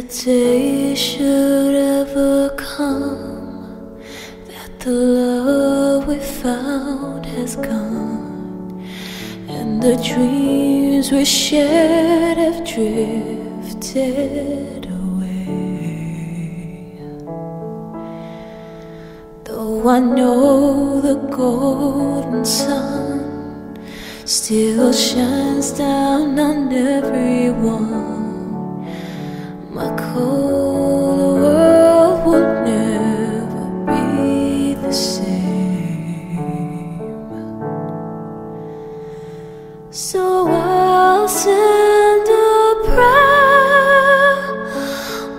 day should ever come that the love we found has gone, and the dreams we shared have drifted away. Though I know the golden sun still shines down on everyone, my cold world will never be the same. So I'll send a prayer.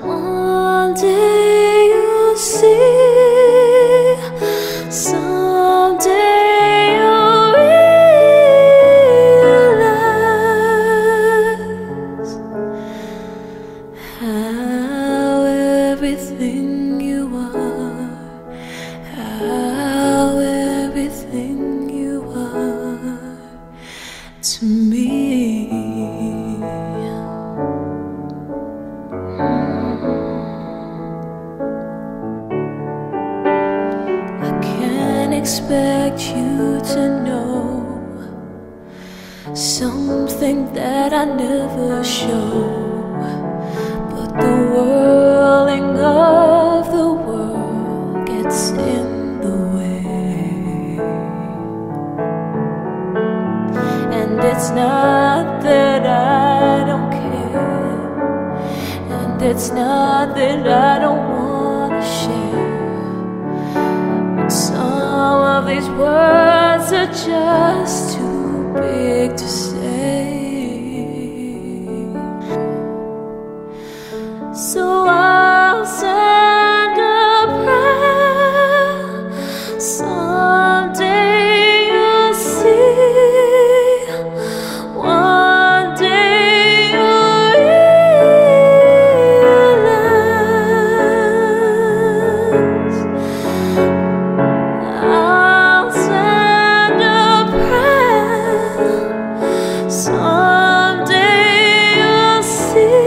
One day you'll see, someday you'll realize how everything you are, how everything you are to me. I can't expect you to know something that I never show, but the whirling of the world gets in the way. And it's not that I don't care, and it's not that I don't want to share, but some of these words are just too big to say. So I'll send a prayer. Someday you'll see, one day you'll realize. I'll send a prayer. Someday you'll see,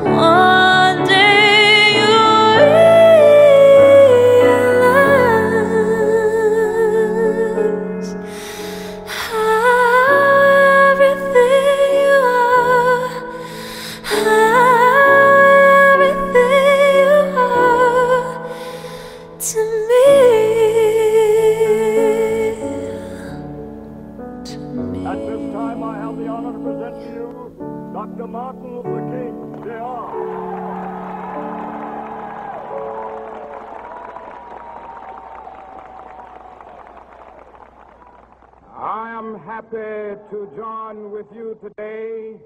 one day you'll realize how everything you are, how everything you are to me. At this time, I have the honor to present to you Dr. Martin Luther King, Jr. I am happy to join with you today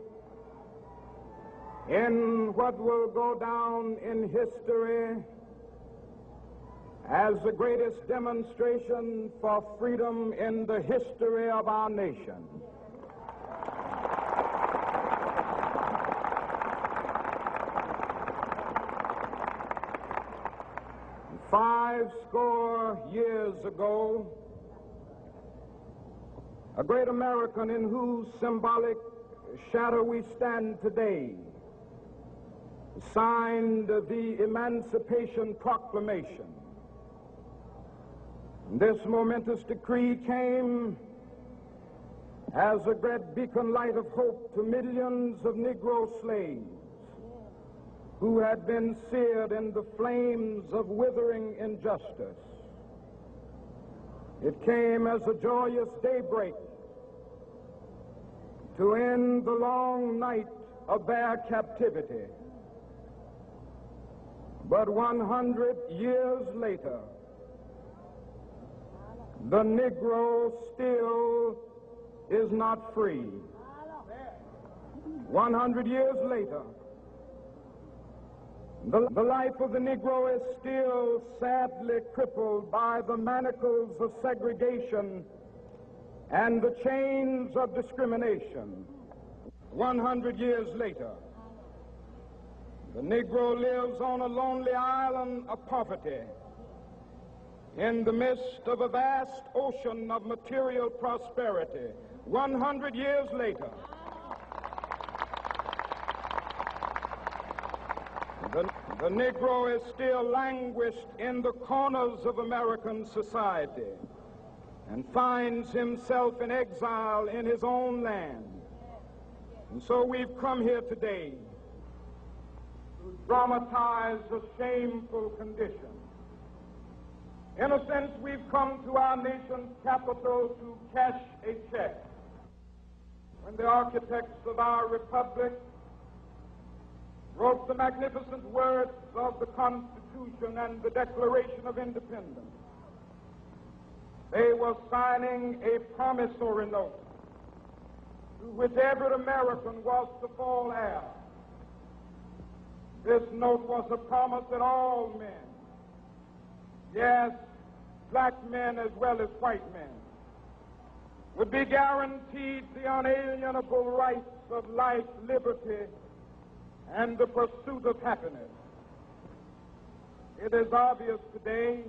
in what will go down in history as the greatest demonstration for freedom in the history of our nation. Five score years ago, a great American in whose symbolic shadow we stand today signed the Emancipation Proclamation. This momentous decree came as a great beacon light of hope to millions of Negro slaves who had been seared in the flames of withering injustice. It came as a joyous daybreak to end the long night of their captivity. But 100 years later, the Negro still is not free. 100 years later, the life of the Negro is still sadly crippled by the manacles of segregation and the chains of discrimination. 100 years later, the Negro lives on a lonely island of poverty in the midst of a vast ocean of material prosperity. 100 years later, The Negro is still languished in the corners of American society and finds himself in exile in his own land. And so we've come here today to dramatize a shameful condition. In a sense, we've come to our nation's capital to cash a check. When the architects of our republic wrote the magnificent words of the Constitution and the Declaration of Independence, they were signing a promissory note to which every American was to fall heir. This note was a promise that all men, yes, black men as well as white men, would be guaranteed the unalienable rights of life, liberty, and the pursuit of happiness. It is obvious today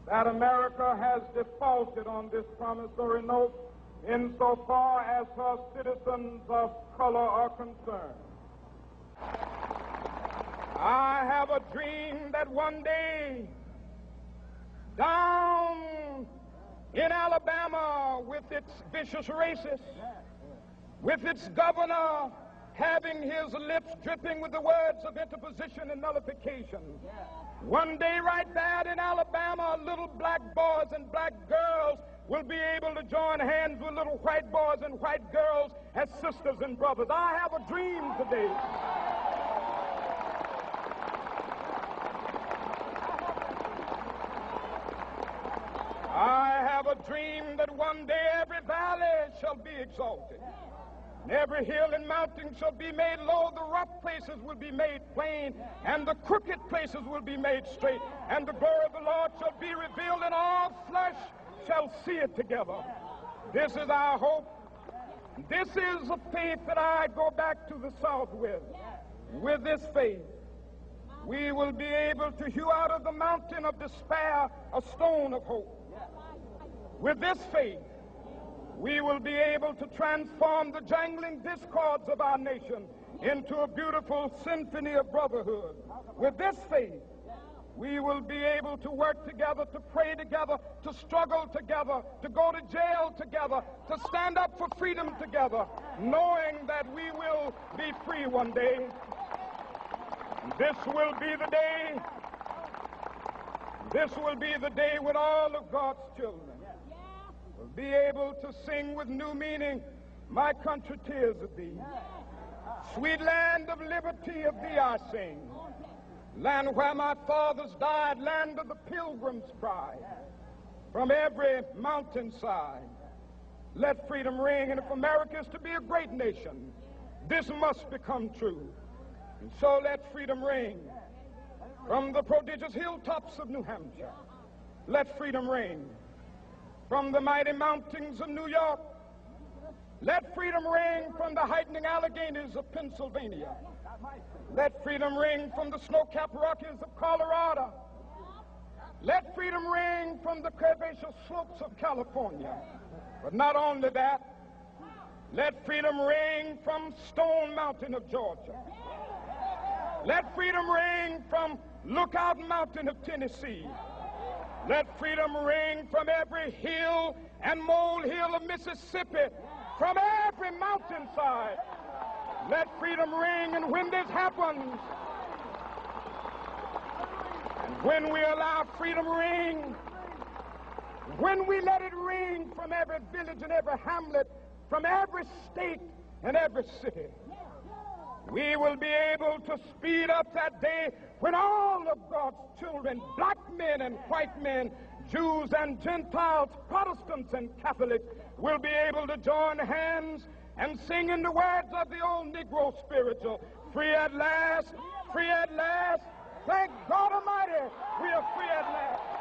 that America has defaulted on this promissory note insofar as her citizens of color are concerned. I have a dream that one day, down in Alabama, with its vicious racists, with its governor having his lips dripping with the words of interposition and nullification, one day right there in Alabama, little black boys and black girls will be able to join hands with little white boys and white girls as sisters and brothers. I have a dream today. I have a dream that one day every valley shall be exalted, and every hill and mountain shall be made low, the rough places will be made plain, and the crooked places will be made straight, and the glory of the Lord shall be revealed, and all flesh shall see it together. This is our hope. This is a faith that I go back to the South with. With this faith, we will be able to hew out of the mountain of despair a stone of hope. With this faith, we will be able to transform the jangling discords of our nation into a beautiful symphony of brotherhood. With this faith, we will be able to work together, to pray together, to struggle together, to go to jail together, to stand up for freedom together, knowing that we will be free one day. This will be the day. This will be the day when all of God's children will be able to sing with new meaning, "My country, 'tis of thee. Sweet land of liberty, of thee I sing. Land where my fathers died, land of the pilgrim's pride. From every mountainside, let freedom ring. And if America is to be a great nation, this must become true. And so let freedom ring. From the prodigious hilltops of New Hampshire, let freedom ring. From the mighty mountains of New York, let freedom ring. From the heightening Alleghenies of Pennsylvania, let freedom ring. From the snow-capped Rockies of Colorado, let freedom ring. From the curvaceous slopes of California. But not only that, let freedom ring from Stone Mountain of Georgia. Let freedom ring from Lookout Mountain of Tennessee. Let freedom ring from every hill and molehill of Mississippi, from every mountainside. Let freedom ring. And when this happens, and when we allow freedom ring, when we let it ring from every village and every hamlet, from every state and every city, we will be able to speed up that day when all of God's children, black men and white men, Jews and Gentiles, Protestants and Catholics, will be able to join hands and sing in the words of the old Negro spiritual, "Free at last, free at last. Thank God Almighty, we are free at last."